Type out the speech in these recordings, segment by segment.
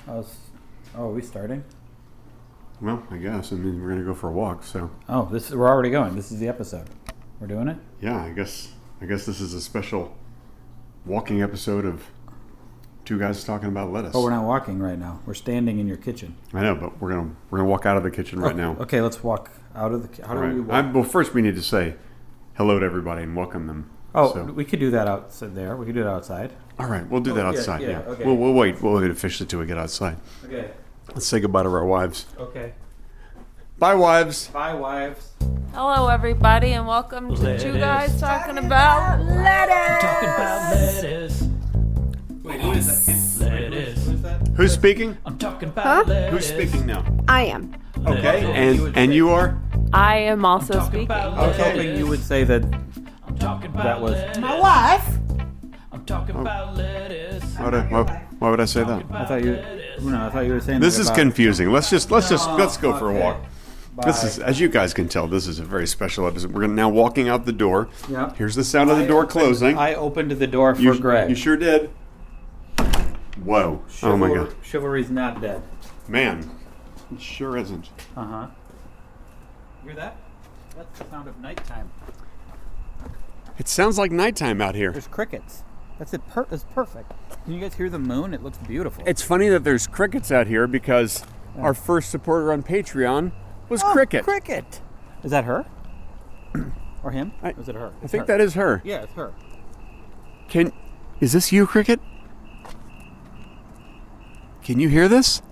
Oh, are we starting? Well, I guess. I mean, we're going to go for a walk, so. Oh, we're already going. This is the episode. We're doing it? Yeah, I guess this is a special walking episode of two guys talking about lettuce. Oh, we're not walking right now. We're standing in your kitchen. I know, but we're gonna walk out of the kitchen right now. Okay, let's walk out of the. How do we walk? Well, first we need to say hello to everybody and welcome them. Oh, so. We could do that outside there. We could do it outside. All right, we'll do that outside. Yeah. Okay. We'll wait. We'll wait officially till we get outside. Okay. Let's say goodbye to our wives. Okay. Bye, wives. Bye, wives. Hello, everybody, and welcome to Two Guys Talking About Lettuce. Talking about lettuce. Wait, who is that? Lettuce. Who is that? Who's speaking? I'm talking about lettuce. Who's speaking now? I am. Okay, and you are? I am also speaking. I was hoping you would say that. I'm talking about That was- lettuce. My wife. I'm talking about lettuce. Why would I say that? I thought you were saying. This that is about- confusing. Let's go for a okay. walk. This is, as you guys can tell, this is a very special episode. We're now walking out the door. Yeah. Here's the sound of the door closing. I opened the door for You Greg. You sure did. Whoa. Oh my God. Chivalry's not dead. Man. It sure isn't. Uh-huh. Hear that? That's the sound of nighttime. It sounds like nighttime out here. There's crickets. That's it. It's perfect. Can you guys hear the moon? It looks beautiful. It's funny that there's crickets out here because our first supporter on Patreon was Cricket. Cricket. Is that her? Or him? Is it her? I think that is her. Yeah, it's her. Is this you, Cricket? Can you hear this?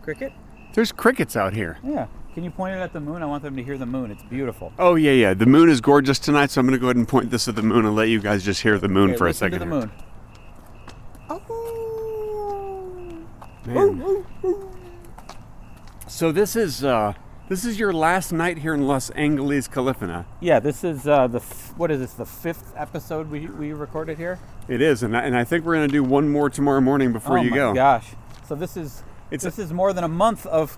Cricket? There's crickets out here. Yeah. Can you point it at the moon? I want them to hear the moon. It's beautiful. Oh, yeah. The moon is gorgeous tonight, so I'm going to go ahead and point this at the moon and let you guys just hear the moon Okay, for a listen second. to the moon. Man. So this is your last night here in Los Angeles, California. Yeah, this is what is this? The 5th episode we recorded here. It is, and I think we're going to do one more tomorrow morning before you go. Oh my gosh! So this is more than a month of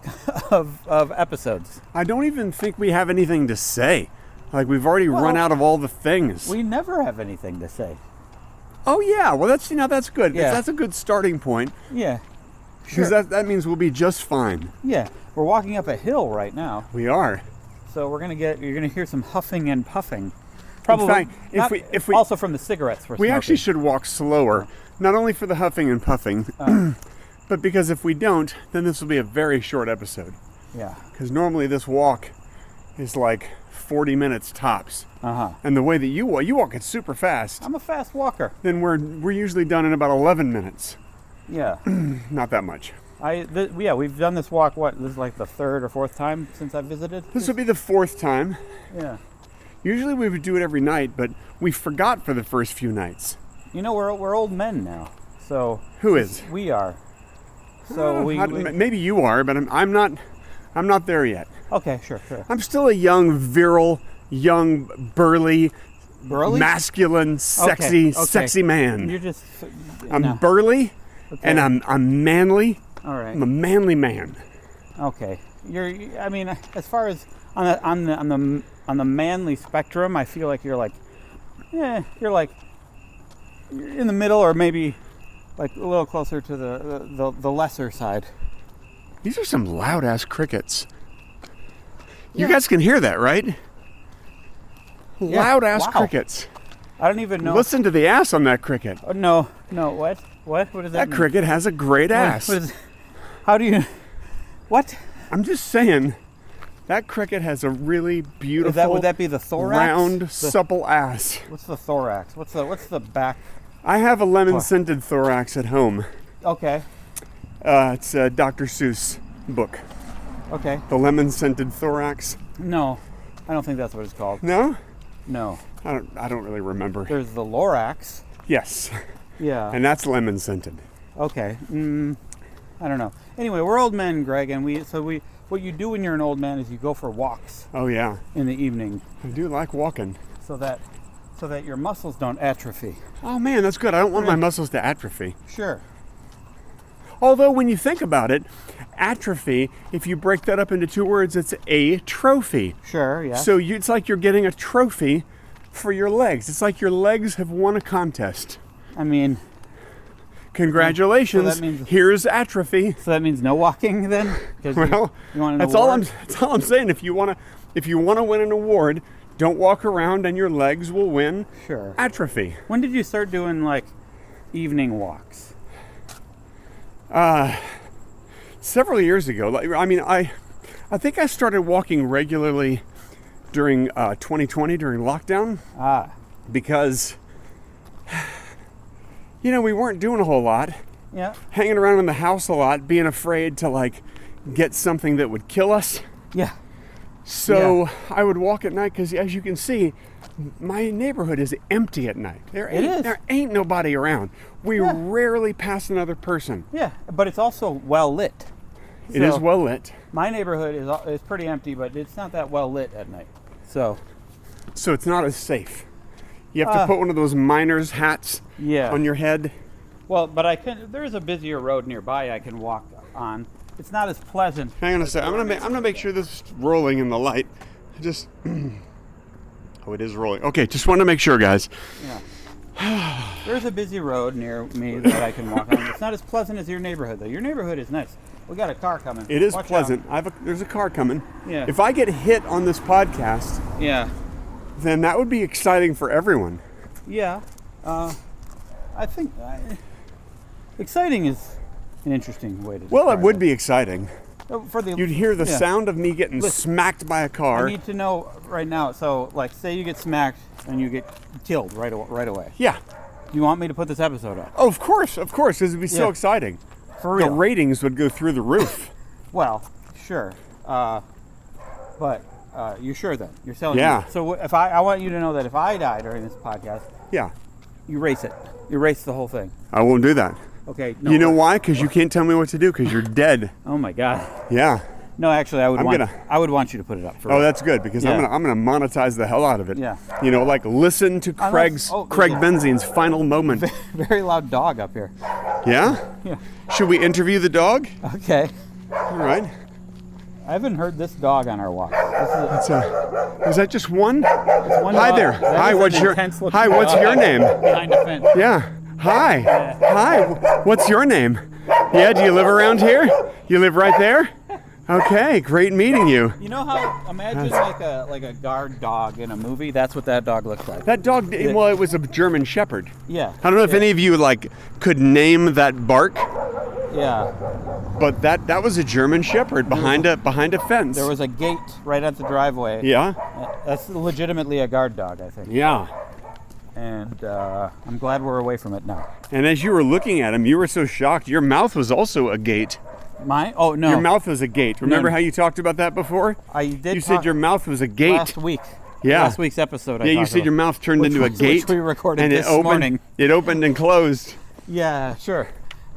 of episodes. I don't even think we have anything to say. Like we've already run out of all the things. We never have anything to say. Oh yeah, well that's good. Yeah. That's a good starting point. Yeah. Because that means we'll be just fine. Yeah. We're walking up a hill right now. We are. So you're gonna hear some huffing and puffing. Probably. In fact, if we also from the cigarettes we're we smoking. actually should walk slower, not only for the huffing and puffing, but because if we don't, then this will be a very short episode. Yeah. Because normally this walk is like 40 minutes tops. Uh-huh. And the way that you walk it super fast. I'm a fast walker. Then we're usually done in about 11 minutes. Yeah. Not that much. We've done this walk. This is like the 3rd or 4th time since I visited. This will be the 4th time. Yeah. Usually we would do it every night, but we forgot for the first few nights. You know, we're old men now. So Who is? we are. So maybe you are, but I'm not there yet. Okay, sure. I'm still a young, virile, burly, Burly? masculine, sexy, Okay. sexy man. You're just. I'm no. burly, Okay. and I'm manly. All right. I'm a manly man. Okay. I mean, as far as on the manly spectrum, I feel like you're you're in the middle, or maybe like a little closer to the lesser side. These are some loud ass crickets. You guys can hear that, right? Yeah. Loud ass Wow. crickets. I don't even know. Listen to the ass on that cricket. Oh, no. What? What does that That mean? cricket has a great ass. How do you? What? I'm just saying, that cricket has a really beautiful, Would that be the thorax? round, supple ass. What's the thorax? What's the back? I have a lemon-scented thorax at home. Okay. It's a Dr. Seuss book. Okay. The lemon-scented thorax. No, I don't think that's what it's called. No? No. I don't really remember. There's the lorax. Yes. Yeah. And that's lemon-scented. Okay. I don't know. Anyway, we're old men, Greg, and what you do when you're an old man is you go for walks Oh, yeah. in the evening I do like walking. so that your muscles don't atrophy. Oh, man, that's good. I don't want my muscles to atrophy. Sure. Although, when you think about it, atrophy, if you break that up into 2 words, it's a trophy. Sure, yeah. So it's like you're getting a trophy for your legs. It's like your legs have won a contest. I mean, Congratulations. So that means- Here's atrophy. So that means no walking then? 'Cause Well, you want an that's all award? that's all I'm saying. If you wanna win an award, don't walk around and your legs will win Sure. atrophy. When did you start doing like evening walks? Several years ago. I think I started walking regularly during 2020 during lockdown because we weren't doing a whole lot, Yeah. hanging around in the house a lot, being afraid to like get something that would kill us. Yeah. So I would walk at night because, as you can see, my neighborhood is empty at night. There ain't nobody around. We rarely pass another person. Yeah, but it's also well lit. It is well lit. My neighborhood is pretty empty, but it's not that well lit at night. So it's not as safe. You have to put one of those miner's hats on your head. Well, but there's a busier road nearby I can walk on. It's not as pleasant. Hang on a sec. I'm gonna make sure this is rolling in the light. Just oh, it is rolling. Okay, just want to make sure, guys. Yeah. There's a busy road near me that I can walk on. It's not as pleasant as your neighborhood, though. Your neighborhood is nice. We got a car coming. It is Watch pleasant. out. There's a car coming. Yeah. If I get hit on this podcast, Yeah. then that would be exciting for everyone. Yeah. I think exciting is an interesting way to describe Well, it would be exciting. For the You'd hear the sound of me getting smacked by a I car. need to know right now. So, like, say you get smacked and you get killed right away. Yeah. You want me to put this episode up? Oh, of course, because it'd be so Yeah. exciting. For real? The ratings would go through the roof. Well, sure. But you're sure then? You're selling Yeah. me. So if I want you to know that if I die during this podcast, Yeah. you race it. You race the whole thing. I won't do that. Okay. No, You know why? Because you can't tell me what to do because you're dead. Oh my God. Yeah. No, actually, I would want you to put it up for. Oh, that's good because Yeah. I'm gonna monetize the hell out of it. Yeah. Like listen to Craig yeah. Benzine's final moment. Very loud dog up here. Yeah? Yeah. Should we interview the dog? Okay. All right. I haven't heard this dog on our walk. Is that just one? One Hi dog. there. That Hi, is what's an your intense-looking Hi, what's dog your name? Behind a fence. Yeah. Hi. Hi. What's your name? Yeah, do you live around here? You live right there? Okay, great meeting you. You know how imagine like a guard dog in a movie? That's what that dog looks like. That dog, well, it was a German Shepherd. Yeah. I don't know if any of you could name that bark, Yeah. but that was a German Shepherd behind a fence. There was a gate right at the driveway. Yeah. That's legitimately a guard dog, I think. Yeah. And I'm glad we're away from it now. And as you were looking at him, you were so shocked. Your mouth was also a gate. Mine? Oh no. Your mouth was a gate. Remember No. how you talked about that before? I did. You said your mouth was a gate. last week. Yeah. Last week's episode. Yeah, you said your mouth turned into a gate. Which we recorded and this morning. It opened and closed. Yeah, sure.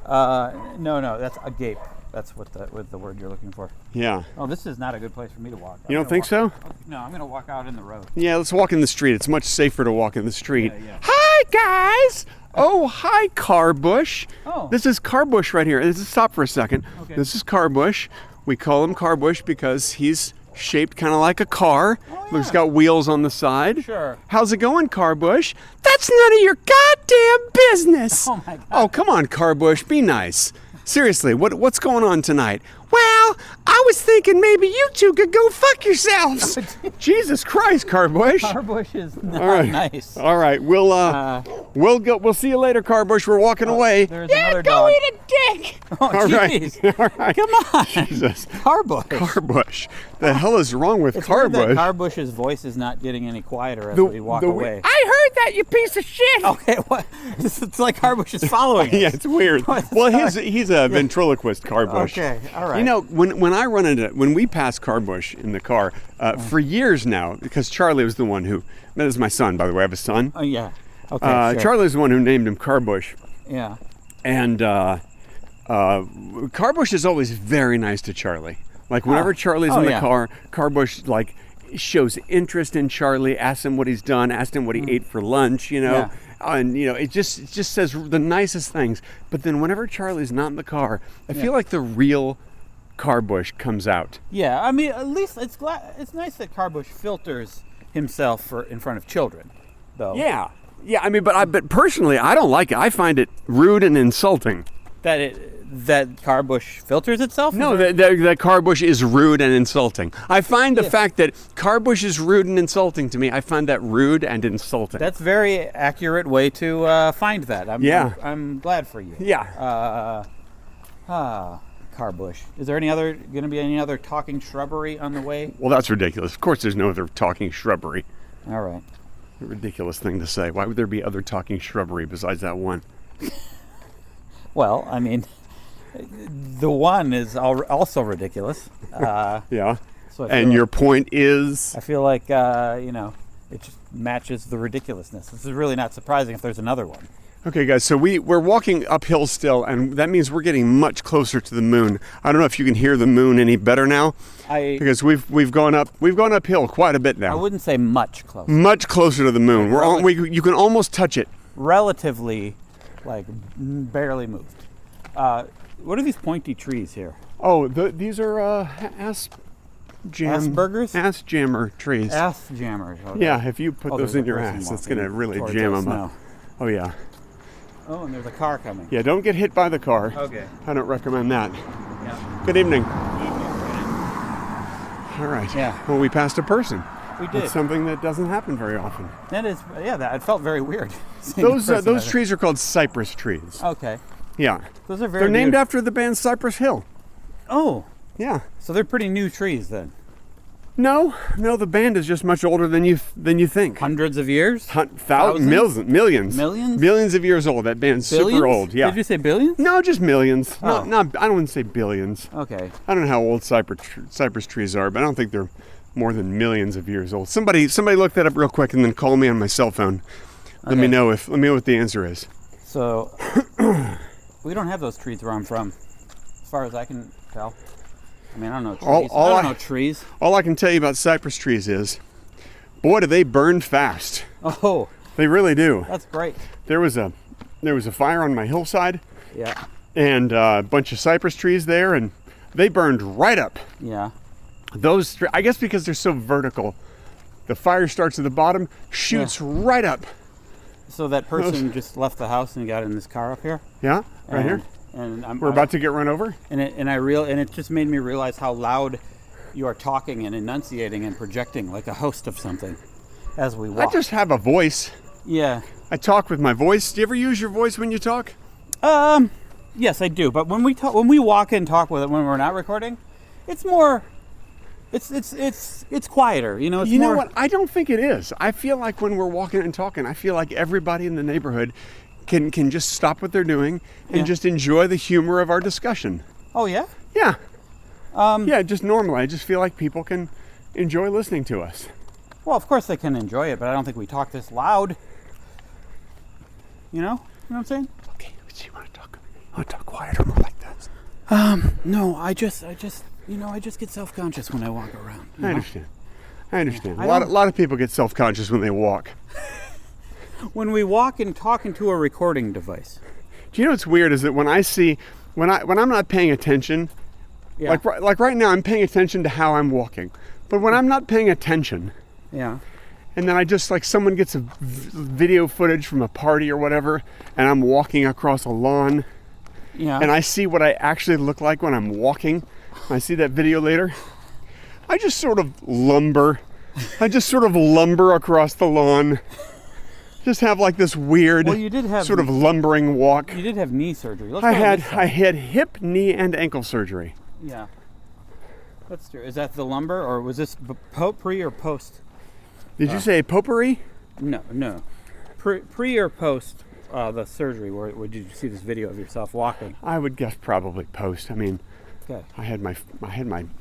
No, that's a gape. That's what the word you're looking for. Yeah. Oh, this is not a good place for me to walk. You don't think so? No, I'm gonna walk out in the road. Yeah, let's walk in the street. It's much safer to walk in the street. Yeah. Hi, guys! Oh, hi, Carbush. Oh. This is Carbush right here. Stop for a second. Okay. This is Carbush. We call him Carbush because he's shaped kind of like a car. Oh, He's yeah. got wheels on the side. Sure. How's it going, Carbush? That's none of your goddamn business. Oh, my God. Oh, come on, Carbush. Be nice. Seriously, what's going on tonight? Well, I was thinking maybe you two could go fuck yourselves. Jesus Christ, Carbush. Carbush is not All right. nice. All right, we'll go. We'll see you later, Carbush. We're walking away. There's another dog. eat a dick. Oh, All right. jeez. All right. Come on. Jesus. Carbush. Carbush. The hell is wrong with It's weird that Carbush? Carbush's voice is not getting any quieter as we walk away. I heard that, you piece of shit. Okay, what? It's like Carbush is following us. Yeah, it's weird. Well, he's a ventriloquist, Carbush. Okay, all right. You know, when we pass Carbush in the car for years now, because Charlie was the one who. That is my son, by the way. I have a son. Oh yeah. Okay. Sure. Charlie's the one who named him Carbush. Yeah. And Carbush is always very nice to Charlie. Like whenever Charlie's in the car, Carbush shows interest in Charlie, asks him what he's done, asked him what he ate for lunch, Yeah. And it just says the nicest things. But then whenever Charlie's not in the car, I feel like the real Carbush comes out. Yeah. I mean, at least it's nice that Carbush filters himself in front of children, though. Yeah. Yeah, I mean, but personally, I don't like it. I find it rude and insulting. That car bush filters itself? No, that car bush is rude and insulting. I find the fact that car bush is rude and insulting to me, I find that rude and insulting. That's a very accurate way to find that. I'm glad for you. Yeah. Car bush. Is there going to be any other talking shrubbery on the way? Well, that's ridiculous. Of course there's no other talking shrubbery. All right. A ridiculous thing to say. Why would there be other talking shrubbery besides that one? Well, I mean, the one is also ridiculous. Yeah. So and your point is? I feel like, it just matches the ridiculousness. This is really not surprising if there's another one. Okay, guys, so we're walking uphill still, and that means we're getting much closer to the moon. I don't know if you can hear the moon any better now, because we've gone uphill quite a bit now. I wouldn't say much closer. Much closer to the moon. You can almost touch it. Relatively, like barely moved. What are these pointy trees here? Oh, these are Asperger's? ass jammer trees. Ass jammers. Okay. Yeah, if you put those in your ass, it's going to really jam them up. Oh, yeah. Oh, and there's a car coming. Yeah, don't get hit by the car. Okay. I don't recommend that. Yeah. Good evening. All right. Yeah. Well, we passed a person. We did. It's something that doesn't happen very often. That is, it felt very weird. Those trees are called cypress trees. Okay. Yeah. Those are very They're named new. after the band Cypress Hill. Oh. Yeah. So they're pretty new trees then. No, the band is just much older than you think. Hundreds of years? Thousands? Millions. Millions? Billions of years old. That band's Billions? super old. Yeah. Did you say billions? No, just millions. Oh. Not. I don't want to say billions. Okay. I don't know how old cypress trees are, but I don't think they're more than millions of years old. Somebody look that up real quick and then call me on my cell phone. Let me know what the answer is. So we don't have those trees where I'm from, as far as I can tell. I mean, I don't know trees. I don't know trees. All I can tell you about cypress trees is, boy, do they burn fast. Oh. They really do. That's great. There was a fire on my hillside. Yeah. And a bunch of cypress trees there, and they burned right up. Yeah. I guess because they're so vertical, the fire starts at the bottom, shoots right up. So that person just left the house and got in this car up here? Yeah, right here. And we're about to get run over. And it just made me realize how loud you are talking and enunciating and projecting like a host of something as we walk. I just have a voice. Yeah. I talk with my voice. Do you ever use your voice when you talk? Yes, I do. But when we walk and talk with it when we're not recording, it's more. It's quieter, you know. Know what? I don't think it is. I feel like when we're walking and talking, I feel like everybody in the neighborhood can just stop what they're doing and just enjoy the humor of our discussion. Oh yeah? Yeah. Just normally, I just feel like people can enjoy listening to us. Well, of course they can enjoy it, but I don't think we talk this loud. You know what I'm saying? Okay, so you want to talk quieter, more like this? No, I just get self-conscious when I walk around. I understand. A lot of people get self-conscious when they walk. When we walk and talk into a recording device. Do you know what's weird is that when I'm not paying attention, like right now I'm paying attention to how I'm walking, but when I'm not paying attention, and then I just like someone gets a video footage from a party or whatever, and I'm walking across a lawn, and I see what I actually look like when I'm walking. I see that video later. I just sort of lumber across the lawn. Just have like this weird sort of lumbering walk. You did have knee surgery. I had hip, knee, and ankle surgery. Yeah. That's true. Is that the lumber, or was this pre or post? Did you say potpourri? No. Pre or post the surgery? Where did you see this video of yourself walking? I would guess probably post. I mean, okay. I had my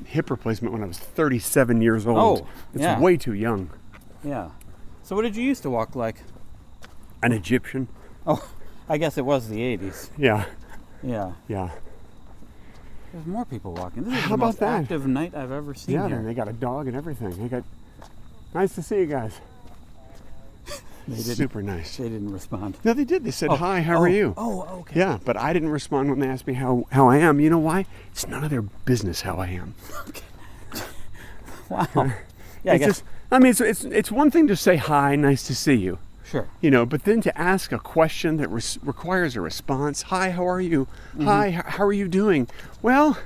hip replacement when I was 37 years old. Oh, it's way too young. Yeah. So what did you used to walk like? An Egyptian. Oh, I guess it was the 80s. Yeah. Yeah. Yeah. There's more people walking. This is How the about most that? active night I've ever seen here. Yeah, they got a dog and everything. Nice to see you guys. Super nice. They didn't respond. No, they did. They said, hi, how are you? Oh, okay. Yeah, but I didn't respond when they asked me how I am. You know why? It's none of their business how I am. Okay. Wow. Yeah, I guess. It's one thing to say hi, nice to see you. Sure. You know, but then to ask a question that requires a response. Hi, how are you? Hi, how are you doing? Well,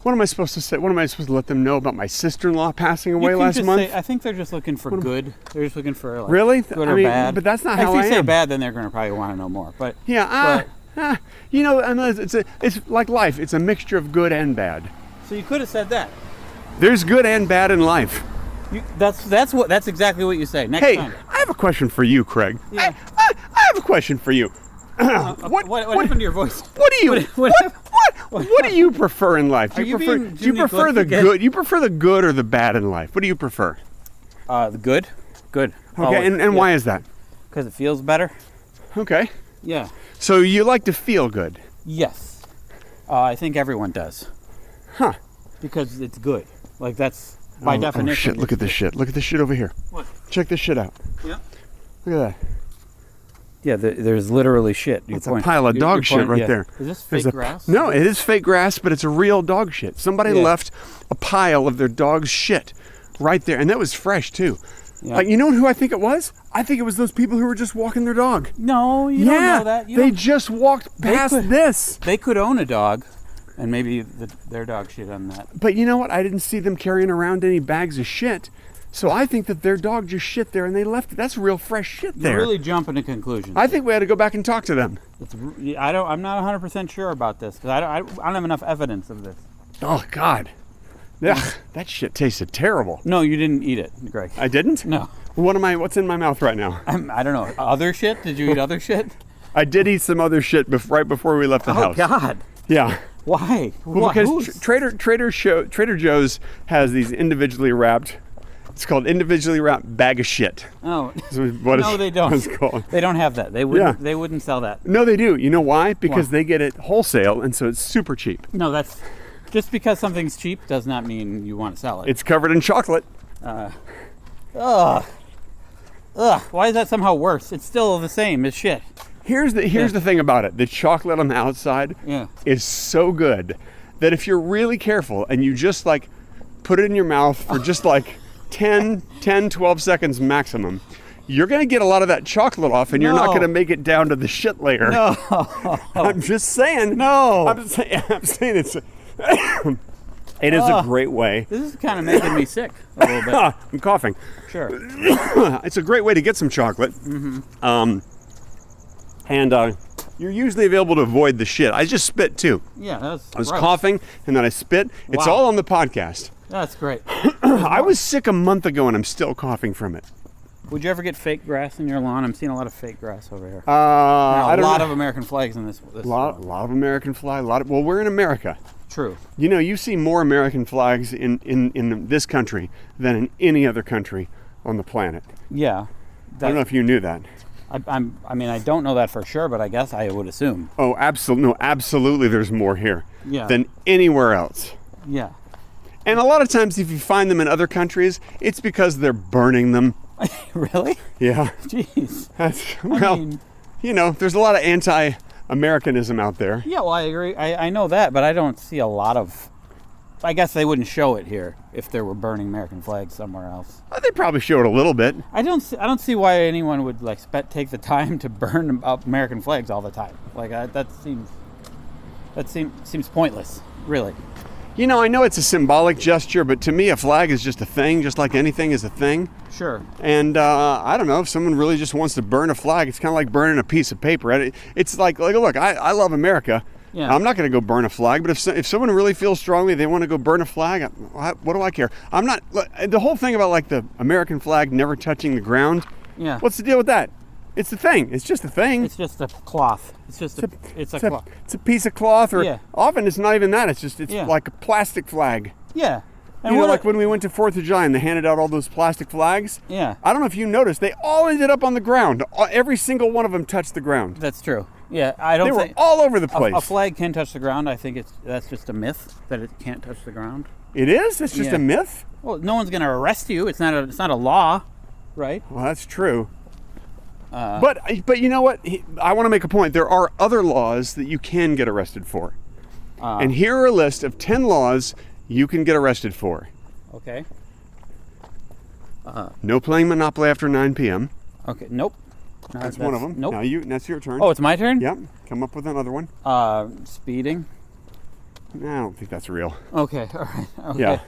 what am I supposed to say? What am I supposed to let them know about my sister-in-law passing away last month? I think they're just looking for good. They're just looking for like, really? good or bad. But that's not how I am. If you say bad, then they're going to probably want to know more. But yeah, you know, it's like life. It's a mixture of good and bad. So you could have said that. There's good and bad in life. That's exactly what you say. Next time. I have a question for you, Craig. Yeah. I have a question for you. What happened to your voice? What do you prefer in life? Do you prefer the good? You prefer the good or the bad in life? What do you prefer? The good. Good. Okay, and why is that? Because it feels better. Okay. Yeah. So you like to feel good? Yes. I think everyone does. Huh. Because it's good. Like that's by definition. Oh shit, look at this shit. Look at this shit over here. What? Check this shit out. Yeah. Look at that. Yeah, there's literally shit. It's a pile of dog shit right there. Is this fake grass? No, it is fake grass, but it's a real dog shit. Somebody left a pile of their dog's shit right there, and that was fresh too. Yeah. Like, you know who I think it was? I think it was those people who were just walking their dog. No, you don't know that. They just walked past this. They could own a dog, and maybe their dog shit on that. But you know what? I didn't see them carrying around any bags of shit. So I think that their dog just shit there and they left it. That's real fresh shit there. You're really jumping to conclusions. I think we had to go back and talk to them. I'm not 100% sure about this because I don't have enough evidence of this. Oh God, that shit tasted terrible. No, you didn't eat it, Greg. I didn't? No. What's in my mouth right now? I don't know. Other shit? Did you eat other shit? I did eat some other shit right before we left the house. Oh God. Yeah. Why? Well, because Trader Joe's has these individually wrapped. It's called individually wrapped bag of shit. Oh. No, they don't. It's called. They don't have that. They wouldn't sell that. No, they do. You know why? Because they get it wholesale, and so it's super cheap. No, that's just because something's cheap does not mean you want to sell it. It's covered in chocolate. Why is that somehow worse? It's still the same as shit. Here's the thing about it. The chocolate on the outside is so good that if you're really careful and you just like put it in your mouth for just like 10, 12 seconds maximum, you're going to get a lot of that chocolate off and you're not going to make it down to the shit layer. No. I'm just saying. No. I'm saying it's... It is a great way. This is kind of making me sick a little bit. I'm coughing. Sure. It's a great way to get some chocolate. Mm-hmm. And you're usually able to avoid the shit. I just spit too. Yeah, that's I was coughing and then I spit. It's all on the podcast. That's great. I was sick a month ago and I'm still coughing from it. Would you ever get fake grass in your lawn? I'm seeing a lot of fake grass over here. A lot of American flags in this. A lot of American flag. Well, we're in America. True. You know, you see more American flags in this country than in any other country on the planet. Yeah. I don't know if you knew that. I mean, I don't know that for sure, but I guess I would assume. Oh, absolutely. No, absolutely there's more here than anywhere else. Yeah. And a lot of times if you find them in other countries, it's because they're burning them. Really? Yeah. Jeez. You know, there's a lot of anti-Americanism out there. Yeah, well, I agree. I know that, but I don't see a lot of... I guess they wouldn't show it here if there were burning American flags somewhere else. They probably show it a little bit. I don't see why anyone would like take the time to burn up American flags all the time. Like that seems pointless, really. You know, I know it's a symbolic gesture, but to me, a flag is just a thing, just like anything is a thing. Sure. And I don't know if someone really just wants to burn a flag. It's kind of like burning a piece of paper. It's like look, I love America. Yeah. I'm not going to go burn a flag, but if someone really feels strongly they want to go burn a flag, what do I care? I'm not. The whole thing about like the American flag never touching the ground. Yeah. What's the deal with that? It's a thing. It's just a thing. It's just a cloth. It's a cloth. It's a piece of cloth, or often it's not even that. It's like a plastic flag. Yeah. And like when we went to 4th of July and they handed out all those plastic flags. Yeah. I don't know if you noticed, they all ended up on the ground. Every single one of them touched the ground. That's true. Yeah, they were all over the place. A flag can touch the ground. I think that's just a myth that it can't touch the ground. It is? It's just a myth? Well, no one's going to arrest you. It's not a law, right? Well, that's true. But you know what? I want to make a point. There are other laws that you can get arrested for. And here are a list of 10 laws you can get arrested for. Okay. No playing Monopoly after 9 p.m. Okay. Nope. No, That's one of them. Nope. That's your turn. Oh, it's my turn? Yep. Come up with another one. Speeding. No, I don't think that's real. Okay, all right. Okay. Yeah.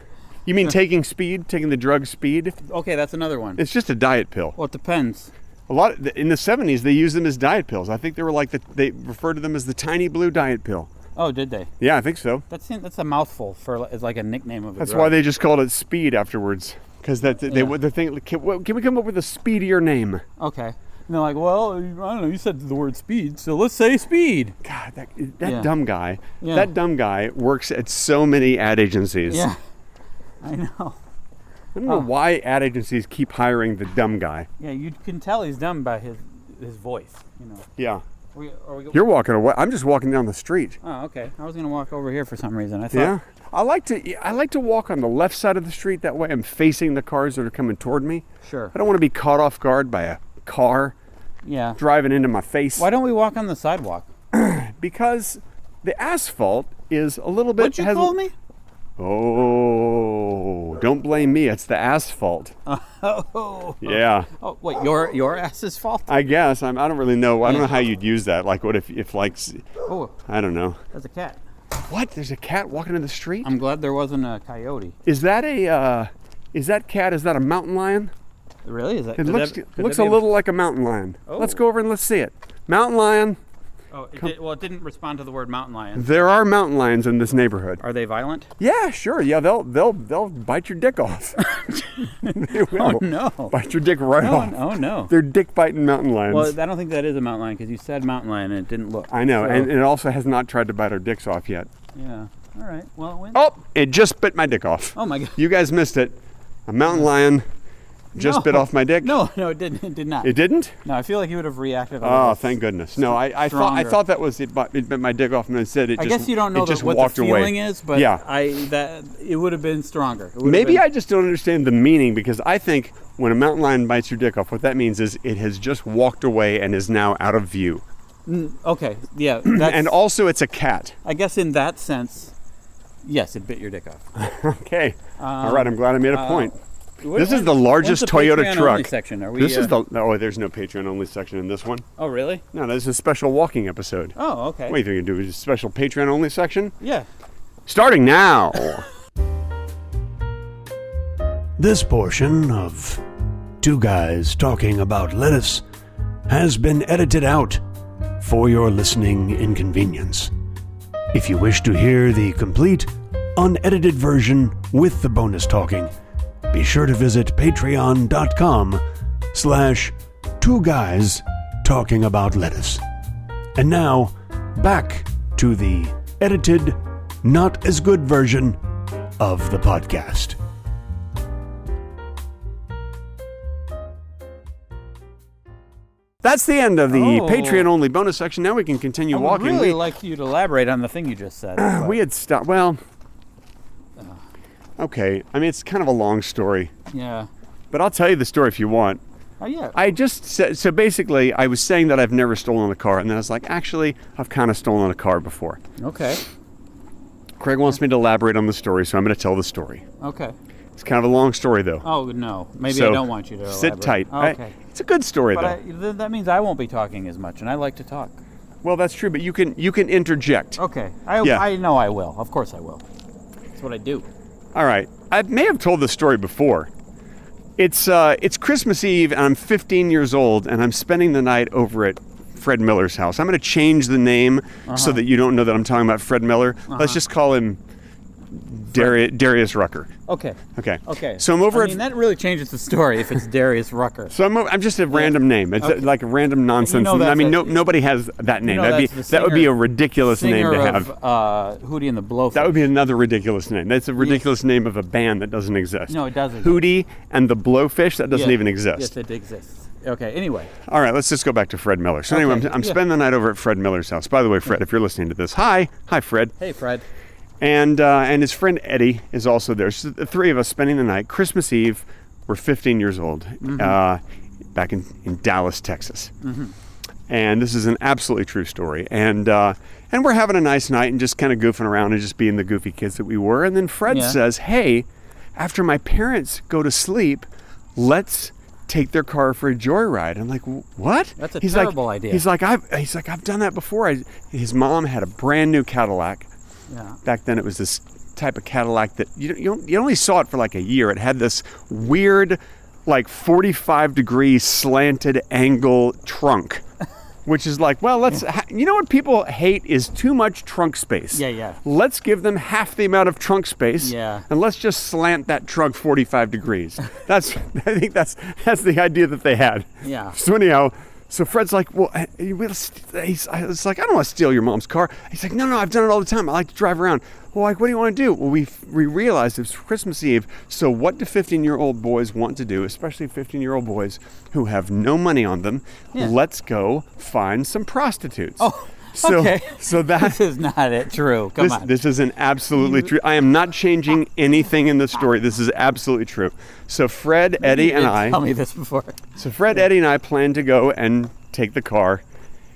You mean taking the drug speed? Okay, that's another one. It's just a diet pill. Well, it depends. In the 70s, they used them as diet pills. I think they were they referred to them as the tiny blue diet pill. Oh, did they? Yeah, I think so. That's a mouthful as like a nickname of a That's drug. why they just called it speed afterwards. Because the thing, can we come up with a speedier name? Okay. And they're like, well, I don't know, you said the word speed, so let's say speed. God, that dumb guy. Yeah. That dumb guy works at so many ad agencies. Yeah, I know. I don't know why ad agencies keep hiring the dumb guy. Yeah, you can tell he's dumb by his voice, you know. Yeah. You're walking away. I'm just walking down the street. Oh, okay. I was gonna walk over here for some reason. I thought. Yeah. I like to walk on the left side of the street. That way I'm facing the cars that are coming toward me. Sure. I don't want to be caught off guard by a car driving into my face. Why don't we walk on the sidewalk? Because the asphalt is a little bit... What'd you call me? Oh, don't blame me. It's the asphalt. Oh. Yeah. Oh, wait, your ass's fault? I guess. I don't really know. I don't know how you'd use that. Like, what if like... Oh. I don't know. That's a cat. What? There's a cat walking in the street? I'm glad there wasn't a coyote. Is that a mountain lion? Really? Is that? It looks a little like a mountain lion. Oh. Let's go over and let's see it. Mountain lion. Oh, it didn't respond to the word mountain lion. There are mountain lions in this neighborhood. Are they violent? Yeah, sure. Yeah, they'll bite your dick off. They will. Oh no! Bite your dick right off. Oh no! They're dick biting mountain lions. Well, I don't think that is a mountain lion because you said mountain lion and it didn't look. I know, so, and it also has not tried to bite our dicks off yet. Yeah. All right. Well, it wins. Oh, it just bit my dick off. Oh my god! You guys missed it. A mountain lion just bit off my dick. No, it didn't. It did not. It didn't? No, I feel like you would have reacted. Oh, thank goodness. No, I thought that was it bit my dick off, and instead it I just guess you don't know just what walked the feeling away. is, but yeah. It would have been stronger. Maybe I just don't understand the meaning, because I think when a mountain lion bites your dick off, what that means is it has just walked away and is now out of view. Okay, yeah. And also it's a cat. I guess in that sense, yes, it bit your dick off. Okay. All right, I'm glad I made a point. This is the largest when's the Toyota Patreon truck. only section? Are we, This is there's no Patreon only section in this one. Oh, really? No, this is a special walking episode. Oh, okay. What do you think you're going to do? A special Patreon only section? Yeah. Starting now. This portion of Two Guys Talking About Lettuce has been edited out for your listening inconvenience. If you wish to hear the complete, unedited version with the bonus talking, be sure to visit patreon.com/2guystalkingaboutlettuce. And now, back to the edited, not as good version of the podcast. That's the end of the Patreon-only bonus section. Now we can continue walking. I would really like you to elaborate on the thing you just said. We had stopped. Well, okay. I mean, it's kind of a long story. Yeah. But I'll tell you the story if you want. Oh, yeah. I just said, so basically, I was saying that I've never stolen a car, and then I was like, actually, I've kind of stolen a car before. Okay. Craig wants me to elaborate on the story, so I'm going to tell the story. Okay. It's kind of a long story, though. Oh, no. Maybe So, I don't want you to elaborate. sit tight. Okay. It's a good story, But though. that means I won't be talking as much, and I like to talk. Well, that's true, but you can interject. Okay. Yeah. I know I will. Of course I will. That's what I do. All right. I may have told this story before. It's Christmas Eve, and I'm 15 years old, and I'm spending the night over at Fred Miller's house. I'm going to change the name so that you don't know that I'm talking about Fred Miller. Let's just call him Darius Rucker. Okay. Okay. So I'm over I mean, that really changes the story if it's Darius Rucker. So I'm just a random name. It's like a random nonsense. You know I mean, nobody has that name. That would be a ridiculous name to have. Hootie and the Blowfish. That would be another ridiculous name. That's a ridiculous name of a band that doesn't exist. No, it doesn't. Hootie and the Blowfish, that doesn't even exist. Yes, it exists. Okay, anyway. All right, let's just go back to Fred Miller. So anyway, I'm spending the night over at Fred Miller's house. By the way, Fred, if you're listening to this, hi, Fred. Hey, Fred. And his friend Eddie is also there. So the three of us spending the night. Christmas Eve. We're 15 years old, back in Dallas, Texas. And this is an absolutely true story. And we're having a nice night and just kind of goofing around and just being the goofy kids that we were. And then Fred says, "Hey, after my parents go to sleep, let's take their car for a joyride. I'm like, what? That's a terrible idea. He's like, I've done that before. His mom had a brand new Cadillac. Yeah. Back then, it was this type of Cadillac that you only saw it for like a year. It had this weird, like 45-degree slanted angle trunk, which is like, well, you know what people hate is too much trunk space. Yeah. Let's give them half the amount of trunk space. Yeah. And let's just slant that trunk 45 degrees. I think that's the idea that they had. Yeah. So anyhow, so Fred's like, well, I was like, I don't want to steal your mom's car. He's like, no, I've done it all the time. I like to drive around. Well, like, what do you want to do? Well, we realized it was Christmas Eve. So what do 15-year-old boys want to do, especially 15-year-old boys who have no money on them? Yeah. Let's go find some prostitutes. Oh, so, okay. So that This is not it. True. Come on. This is an absolutely true. I am not changing anything in the story. This is absolutely true. So Fred, Eddie, and I. Tell me this before. So Fred, Eddie, and I plan to go and take the car.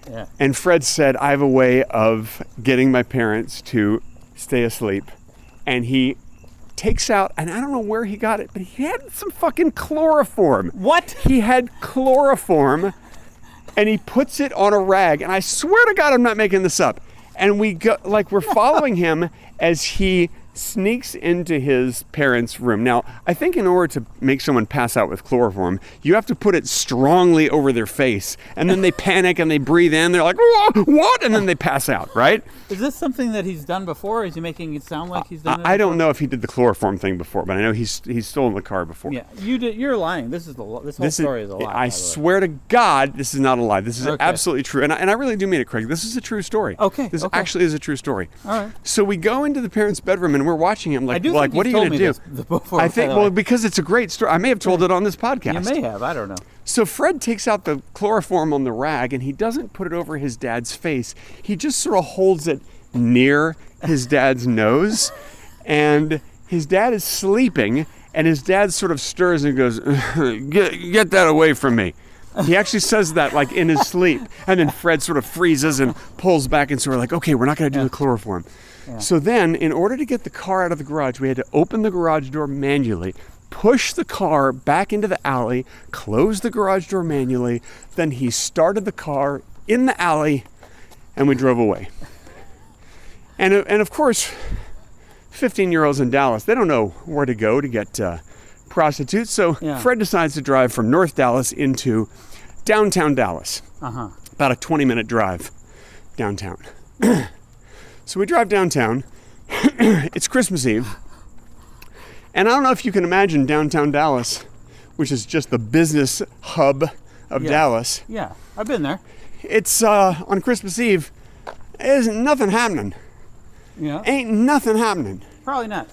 Yeah. And Fred said, I have a way of getting my parents to stay asleep. And he takes out, and I don't know where he got it, but he had some fucking chloroform. What? He had chloroform, and he puts it on a rag. And I swear to God, I'm not making this up. And we're following him as he sneaks into his parents' room. Now, I think in order to make someone pass out with chloroform, you have to put it strongly over their face, and then they panic and they breathe in. They're like, what? And then they pass out, right? Is this something that he's done before? Is he making it sound like he's done it I don't before? know if he did the chloroform thing before, but I know he's stolen the car before. Yeah, you're lying. This whole story is a lie. I swear to God, this is not a lie. This is Okay. absolutely true. And I really do mean it, Craig. This is a true story. Okay, This okay. actually is a true story. All right. So we go into the parents' bedroom and we're watching him I do like, think what are you've you told going to me do? this before, I think, by the way. because it's a great story. I may have told it on this podcast. You may have. I don't know. So Fred takes out the chloroform on the rag and he doesn't put it over his dad's face. He just sort of holds it near his dad's nose, and his dad is sleeping, and his dad sort of stirs and goes, get that away from me. He actually says that like in his sleep, and then Fred sort of freezes and pulls back, and so we're like, okay, we're not going to do the chloroform. Yeah. So then, in order to get the car out of the garage, we had to open the garage door manually, push the car back into the alley, close the garage door manually, then he started the car in the alley, and we drove away. And of course, 15-year-olds in Dallas, they don't know where to go to get prostitutes, so Fred decides to drive from North Dallas into downtown Dallas. About a 20-minute drive downtown. So we drive downtown. It's Christmas Eve. And I don't know if you can imagine downtown Dallas, which is just the business hub of Dallas. Yeah, I've been there. It's on Christmas Eve, there's nothing happening. Yeah. Ain't nothing happening. Probably not.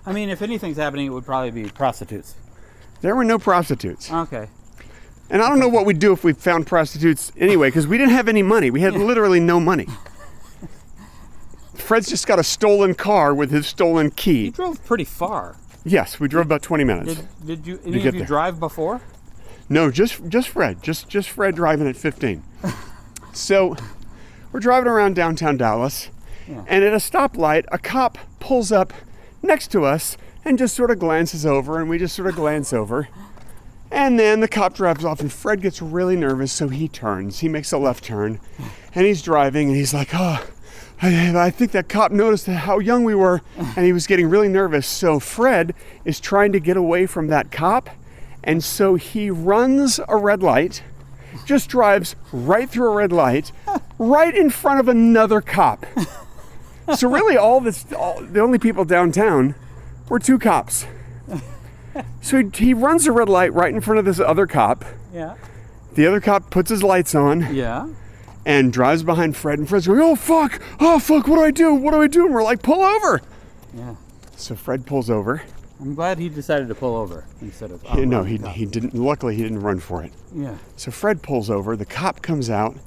I mean, if anything's happening, it would probably be prostitutes. There were no prostitutes. Okay. And I don't know what we'd do if we found prostitutes anyway, because we didn't have any money. We had literally no money. Fred's just got a stolen car with his stolen key. You drove pretty far. Yes, we drove about 20 minutes. Did you any of you drive before? No, just Fred. Just Fred driving at 15. So we're driving around downtown Dallas, and at a stoplight, a cop pulls up next to us and just sort of glances over, and we just sort of glance over. And then the cop drives off, and Fred gets really nervous, so he turns. He makes a left turn, and he's driving, and he's like, oh, I think that cop noticed how young we were, and he was getting really nervous. So Fred is trying to get away from that cop, and so he runs a red light, just drives right through a red light, right in front of another cop. So really the only people downtown were two cops. So he runs a red light right in front of this other cop. Yeah. The other cop puts his lights on. Yeah. And drives behind Fred, and Fred's going, oh fuck, what do I do? And we're like, pull over. Yeah. So Fred pulls over. I'm glad he decided to pull over instead of... No, he didn't. Luckily, he didn't run for it. Yeah. So Fred pulls over. The cop comes out.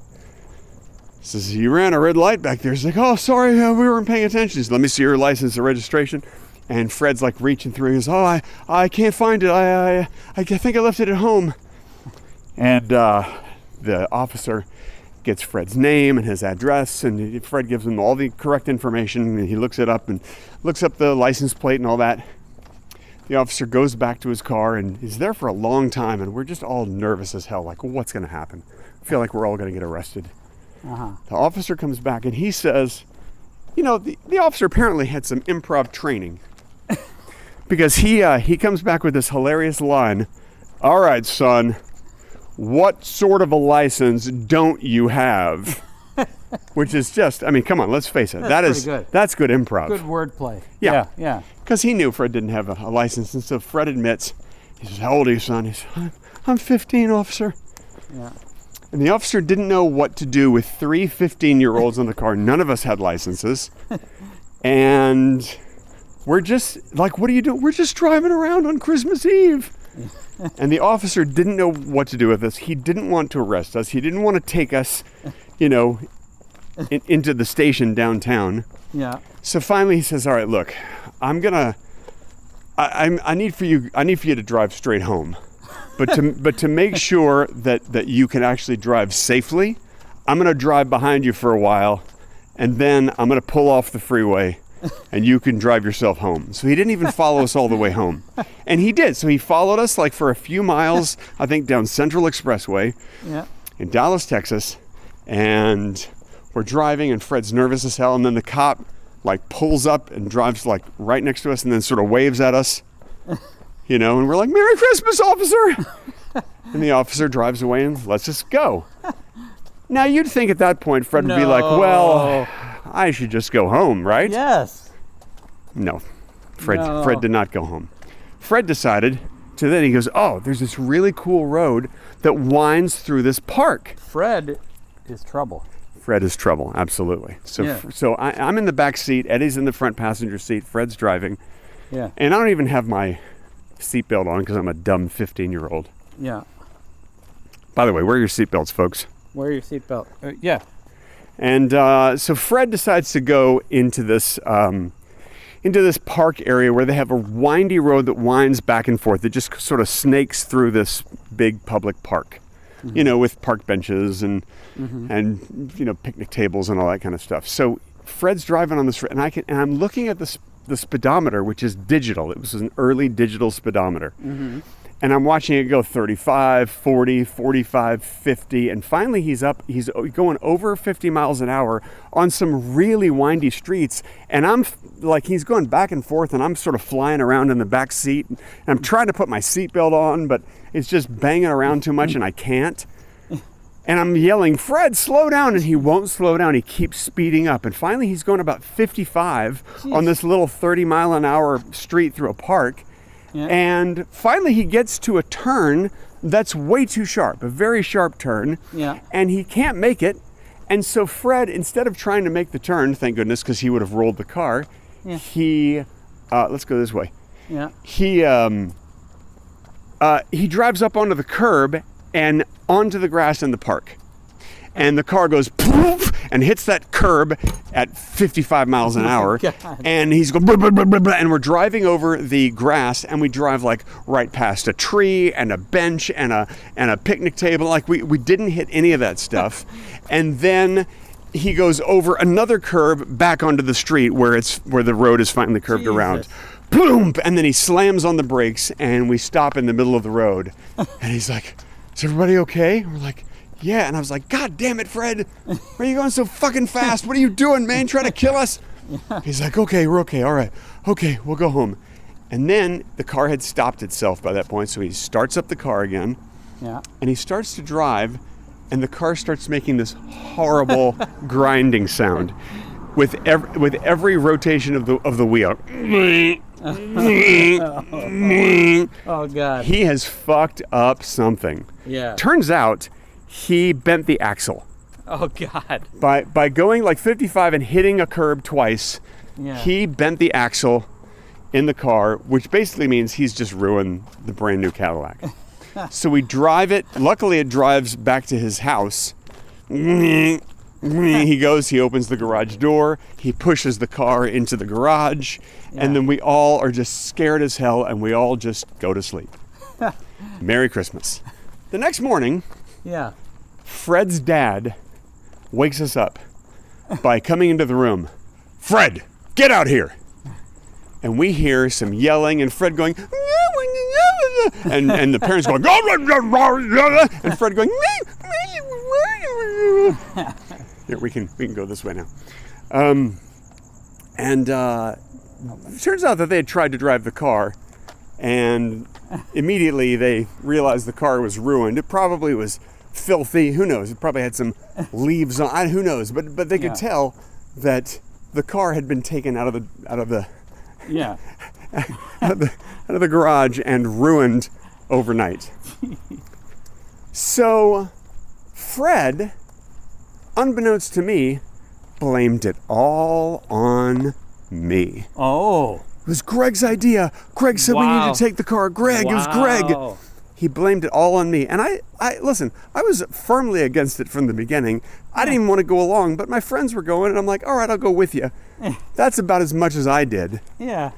Says, you ran a red light back there. He's like, oh, sorry, we weren't paying attention. He says, let me see your license and registration. And Fred's like reaching through. He goes, oh, I can't find it. I think I left it at home. And the officer gets Fred's name and his address, and Fred gives him all the correct information, and he looks it up and looks up the license plate and all that. The officer goes back to his car and he's there for a long time, and we're just all nervous as hell, like, what's going to happen? I feel like we're all going to get arrested. The officer comes back and he says, the officer apparently had some improv training because he comes back with this hilarious line, "All right, son, what sort of a license don't you have?" Which is just, I mean, come on, let's face it. That's good. That's good improv. Good wordplay. Yeah. Yeah. Because he knew Fred didn't have a license, and so Fred admits, he says, "How old are you, son?" He says, I'm 15, officer. Yeah. And the officer didn't know what to do with 3 15-year-olds in the car. None of us had licenses. And we're just like, what are you doing? We're just driving around on Christmas Eve. And the officer didn't know what to do with us. He didn't want to arrest us. He didn't want to take us, into the station downtown. Yeah. So finally he says, "All right, look, I need for you to drive straight home. But to make sure that you can actually drive safely, I'm going to drive behind you for a while, and then I'm going to pull off the freeway, and you can drive yourself home." So he didn't even follow us all the way home. And he did. So he followed us like for a few miles, I think down Central Expressway in Dallas, Texas. And we're driving, and Fred's nervous as hell. And then the cop like pulls up and drives like right next to us and then sort of waves at us. And we're like, "Merry Christmas, officer!" And the officer drives away and lets us go. Now, you'd think at that point Fred would be like, "Well, I should just go home, right?" Yes. No. Fred did not go home. Fred decided to then, he goes, "Oh, there's this really cool road that winds through this park." Fred is trouble. Fred is trouble, absolutely. So I'm in the back seat, Eddie's in the front passenger seat, Fred's driving. Yeah. And I don't even have my seatbelt on because I'm a dumb 15-year-old. Yeah. By the way, wear your seatbelts, folks. Wear your seatbelt. Yeah. And so Fred decides to go into this park area where they have a windy road that winds back and forth. It just sort of snakes through this big public park, with park benches and picnic tables and all that kind of stuff. So Fred's driving on this, and I'm looking at the speedometer, which is digital. It was an early digital speedometer. And I'm watching it go 35, 40, 45, 50, and finally he's going over 50 miles an hour on some really windy streets, and I'm like, he's going back and forth, and I'm sort of flying around in the back seat, and I'm trying to put my seatbelt on, but it's just banging around too much, and I can't. And I'm yelling, "Fred, slow down," and he won't slow down. He keeps speeding up, and finally he's going about 55 on this little 30-mile-an-hour street through a park. Yeah. And finally he gets to a turn that's way too sharp, a very sharp turn, and he can't make it. And so Fred, instead of trying to make the turn, thank goodness, because he would have rolled the car, he, let's go this way. Yeah. He drives up onto the curb and onto the grass in the park. And the car goes poof and hits that curb at 55 miles an hour. And he's going blah, blah, blah, blah, blah, and we're driving over the grass, and we drive like right past a tree and a bench and a picnic table. Like we didn't hit any of that stuff. And then he goes over another curb back onto the street where the road is finally curved around. Boom! And then he slams on the brakes, and we stop in the middle of the road. And he's like, "Is everybody okay?" And we're like, "Yeah." And I was like, "God damn it, Fred. Why are you going so fucking fast? What are you doing, man? Trying to kill us?" He's like, "Okay, we're okay. All right. Okay, we'll go home." And then the car had stopped itself by that point, so he starts up the car again. Yeah. And he starts to drive, and the car starts making this horrible grinding sound with every rotation of the wheel. Oh, God. He has fucked up something. Yeah. Turns out he bent the axle. Oh, God. By going like 55 and hitting a curb twice, he bent the axle in the car, which basically means he's just ruined the brand new Cadillac. So we drive it. Luckily, it drives back to his house. He goes, he opens the garage door, he pushes the car into the garage, and then we all are just scared as hell, and we all just go to sleep. Merry Christmas. The next morning, Fred's dad wakes us up by coming into the room. "Fred, get out here." and we hear some yelling and Fred going, and the parents going, and Fred going, here, we can go this way now. And it turns out that they had tried to drive the car, and immediately they realized the car was ruined. It probably was filthy. Who knows? It probably had some leaves on. Who knows? But they could tell that the car had been taken out of the out of the garage and ruined overnight. So Fred, unbeknownst to me, blamed it all on me. Oh. It was Greg's idea. Greg said we needed to take the car. Greg, it was Greg. He blamed it all on me. And I listen, I was firmly against it from the beginning. I didn't even want to go along, but my friends were going, and I'm like, all right, I'll go with you. That's about as much as I did. Yeah.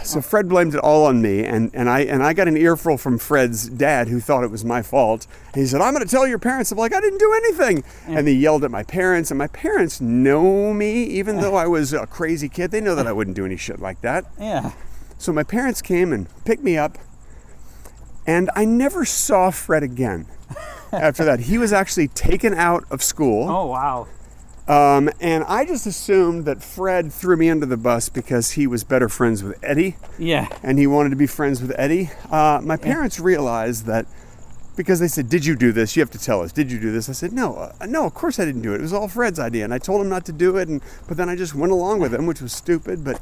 So Fred blamed it all on me, and I got an earful from Fred's dad, who thought it was my fault. And he said, I'm going to tell your parents. I'm like, I didn't do anything. And they yelled at my parents, and my parents know me, even though I was a crazy kid. They know that I wouldn't do any shit like that. Yeah. So my parents came and picked me up, and I never saw Fred again after that. He was actually taken out of school. Oh, wow. And I just assumed that Fred threw me under the bus because he was better friends with Eddie. Yeah. And he wanted to be friends with Eddie. My parents realized that, because they said, did you do this? You have to tell us. Did you do this? I said, no, of course I didn't do it. It was all Fred's idea. And I told him not to do it. But then I just went along with him, which was stupid. But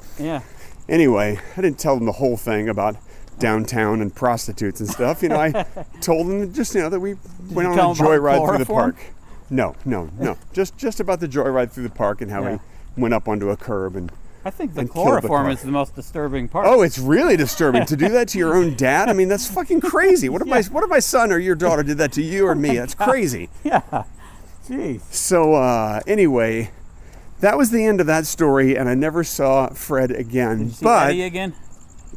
anyway, I didn't tell them the whole thing about downtown and prostitutes and stuff. I told them just, that we went on a joyride through the park. No. Just about the joyride through the park and how we went up onto a curb and I think the chloroform is the most disturbing part. Oh, it's really disturbing to do that to your own dad. I mean, that's fucking crazy. What if my son or your daughter did that to you or me? That's crazy. Yeah. Jeez. So anyway, that was the end of that story, and I never saw Fred again. Did you see Eddie again?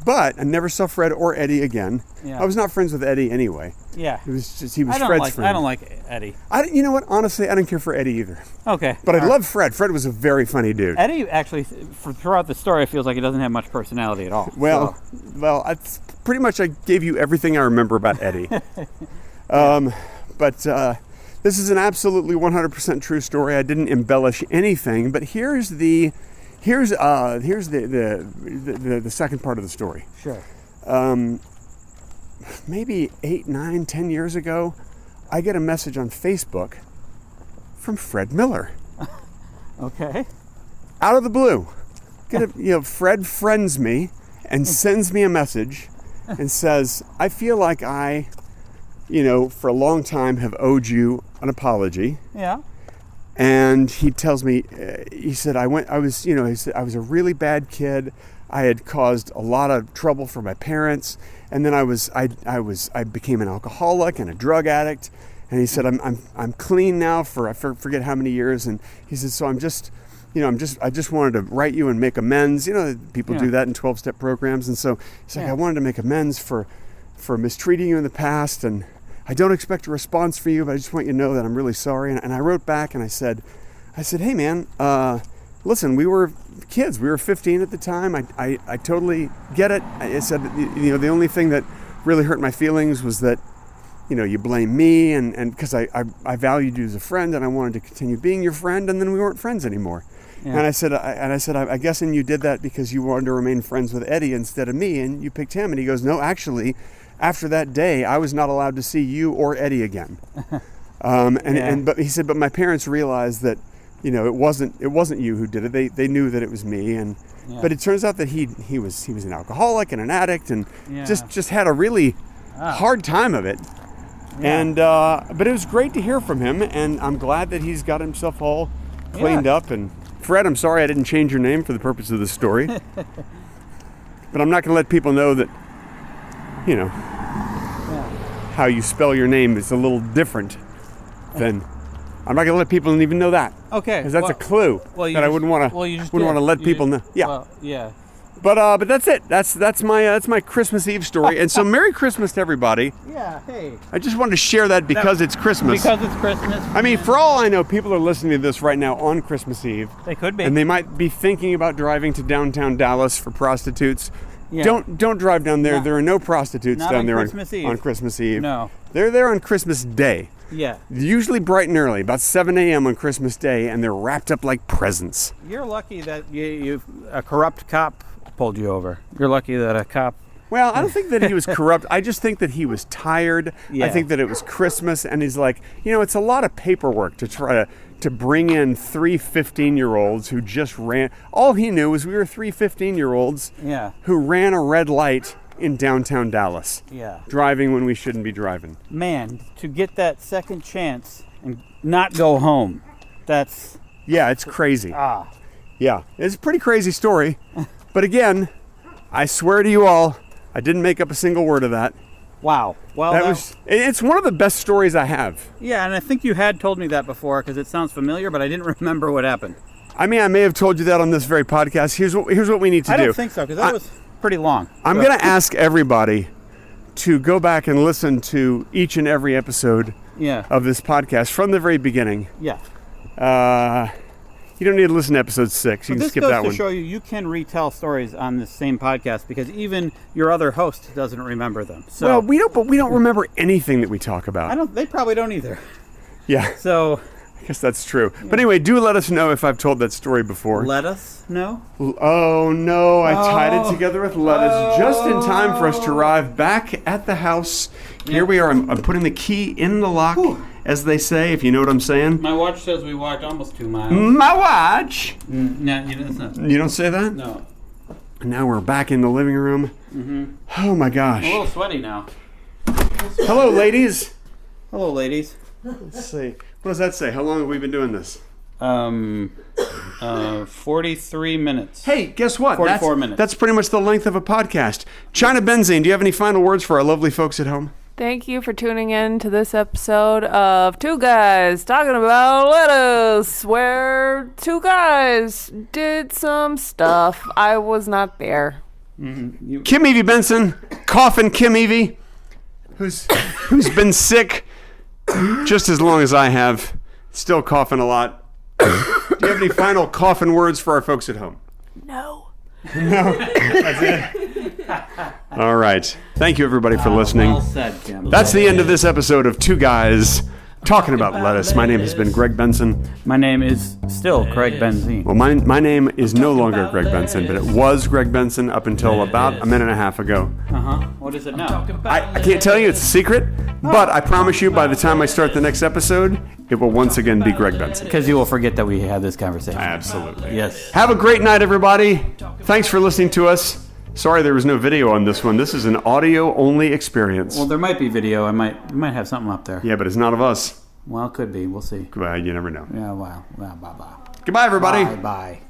But I never saw Fred or Eddie again. Yeah. I was not friends with Eddie anyway. Yeah. He was Fred's friend. I don't like Eddie. You know what? Honestly, I didn't care for Eddie either. Okay. But I love Fred. Fred was a very funny dude. Eddie actually, throughout the story, feels like he doesn't have much personality at all. Well, pretty much I gave you everything I remember about Eddie. But this is an absolutely 100% true story. I didn't embellish anything. But here's the second part of the story. Sure. Maybe 8, 9, 10 years ago, I get a message on Facebook from Fred Miller. Okay. Out of the blue. Fred friends me and sends me a message and says, I feel like I, for a long time have owed you an apology. Yeah. And he tells me, he said, I was a really bad kid. I had caused a lot of trouble for my parents. And then I became an alcoholic and a drug addict. And he said, I'm clean now for I forget how many years. And he said, so I just wanted to write you and make amends. People do that in 12-step programs. And so he's like, I wanted to make amends for mistreating you in the past. And I don't expect a response from you, but I just want you to know that I'm really sorry. And I wrote back and I said, hey man, listen, we were kids. We were 15 at the time. I totally get it. I said, the only thing that really hurt my feelings was that, you blame me and because I valued you as a friend and I wanted to continue being your friend, and then we weren't friends anymore. Yeah. And I said, I guess you did that because you wanted to remain friends with Eddie instead of me, and you picked him. And he goes, no, actually, after that day, I was not allowed to see you or Eddie again. But he said, but my parents realized that, it wasn't you who did it. They knew that it was me, but it turns out that he was an alcoholic and an addict, and just had a really hard time of it. Yeah. And but it was great to hear from him, and I'm glad that he's got himself all cleaned up. And Fred, I'm sorry I didn't change your name for the purpose of this story, but I'm not going to let people know that, how you spell your name is a little different than. I'm not going to let people even know that. Okay. Because that's a clue that I wouldn't want to let people know. Yeah. Well, yeah. But that's it. That's my Christmas Eve story. And so Merry Christmas to everybody. Yeah, hey. I just wanted to share that because it's Christmas. Because it's Christmas. I mean, for all I know, people are listening to this right now on Christmas Eve. They could be. And they might be thinking about driving to downtown Dallas for prostitutes. Yeah. Don't drive down there. There are no prostitutes Not down on there Christmas Eve. on Christmas Eve. No. They're there on Christmas Day. Yeah. Usually bright and early, about 7 a.m. on Christmas Day, and they're wrapped up like presents. You're lucky that a corrupt cop pulled you over. You're lucky that a cop... Well, I don't think that he was corrupt. I just think that he was tired. Yeah. I think that it was Christmas, and he's like, it's a lot of paperwork to try to bring in 3 15-year-olds who just ran. All he knew was we were 3 15-year-olds who ran a red light in downtown Dallas. Yeah. Driving when we shouldn't be driving. Man, to get that second chance and not go home, that's... Yeah, it's crazy. Yeah, it's a pretty crazy story. But again, I swear to you all, I didn't make up a single word of that. Wow. Well, it's one of the best stories I have. Yeah, and I think you had told me that before because it sounds familiar, but I didn't remember what happened. I mean, I may have told you that on this very podcast. Here's what we need to do. I don't think so because that was pretty long. I'm going to ask everybody to go back and listen to each and every episode of this podcast from the very beginning. Yeah. You don't need to listen to episode 6. You can skip that one. This goes to show you can retell stories on this same podcast because even your other host doesn't remember them. So well, we don't remember anything that we talk about. They probably don't either. Yeah. So I guess that's true. Yeah. But anyway, do let us know if I've told that story before. Let us know? Oh, no. I tied it together with lettuce just in time for us to arrive back at the house. Here we are. I'm putting the key in the lock, as they say, if you know what I'm saying. My watch says we walked almost 2 miles. My watch! No, it's not. You don't say that? No. Now we're back in the living room. Mm-hmm. Oh, my gosh. I'm a little sweaty now. Hello, ladies. Hello, ladies. Let's see. What does that say? How long have we been doing this? 43 minutes. Hey, guess what? 44 minutes. That's pretty much the length of a podcast. China Benzine, do you have any final words for our lovely folks at home? Thank you for tuning in to this episode of Two Guys Talking About Lettuce, where 2 guys did some stuff. I was not there. Mm-hmm. Kim Evie Benson, Coffin Kim Evie, who's been sick just as long as I have, still coughing a lot. Do you have any final coffin words for our folks at home? No. No? That's it? All right. Thank you, everybody, for listening. Well said, Kim. That's the end of this episode of Two Guys Talking About Lettuce. My name has been Greg Benson. My name is still Craig Benzine. Well, my name is no longer Greg Benson, but it was Greg Benson up until about a minute and a half ago. What is it now? I can't tell you, it's a secret, but I promise you by the time I start the next episode, it will once again be Greg Benson. Because you will forget that we had this conversation. Absolutely. Yes. Have a great night, everybody. Thanks for listening to us. Sorry there was no video on this one. This is an audio-only experience. Well, there might be video. We might have something up there. Yeah, but it's not of us. Well, it could be. We'll see. Well, you never know. Yeah, well, bye-bye. Goodbye, everybody. Bye-bye.